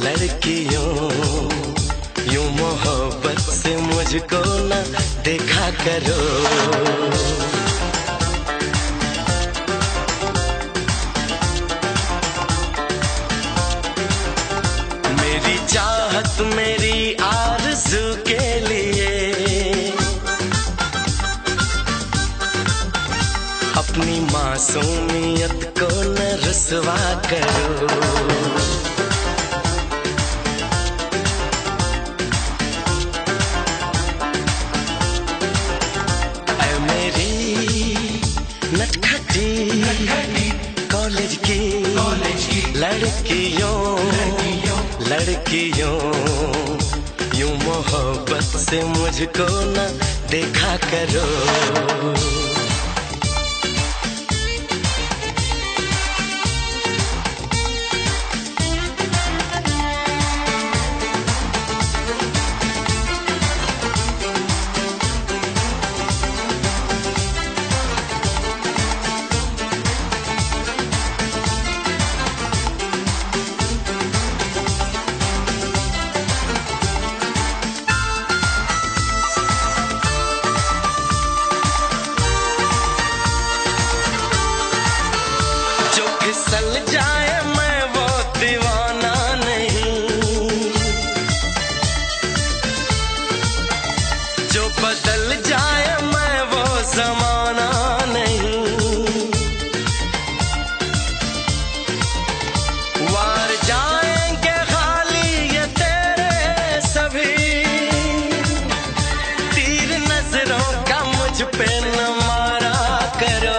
लड़कियों, यूं मोहब्बत से मुझको न देखा करो। मेरी चाहत मेरी आरज़ू के लिए अपनी मासूमियत को न रुसवा करो। कॉलेज की लड़कियों, लड़कियों, यूं मोहब्बत से मुझको न देखा करो। फिसल जाए मैं वो दीवाना नहीं, जो बदल जाए मैं वो ज़माना नहीं। वार जाएंगे खाली ये तेरे सभी तीर, नजरों का मुझ पे न मारा करो।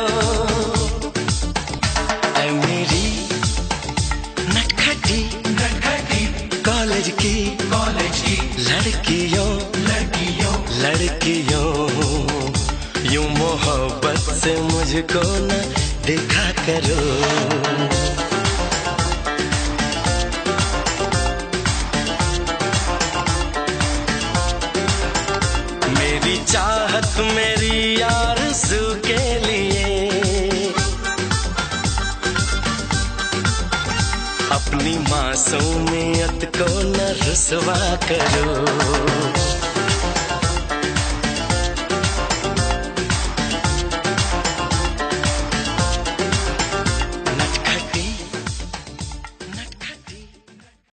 कॉलेज की लड़कियों, लड़कियों, लड़कियों, यूं मोहब्बत से मुझको न देखा करो। मेरी चाहत मेरी आरज़ू के लिए अपनी मासूमियत को न रुसवा करो।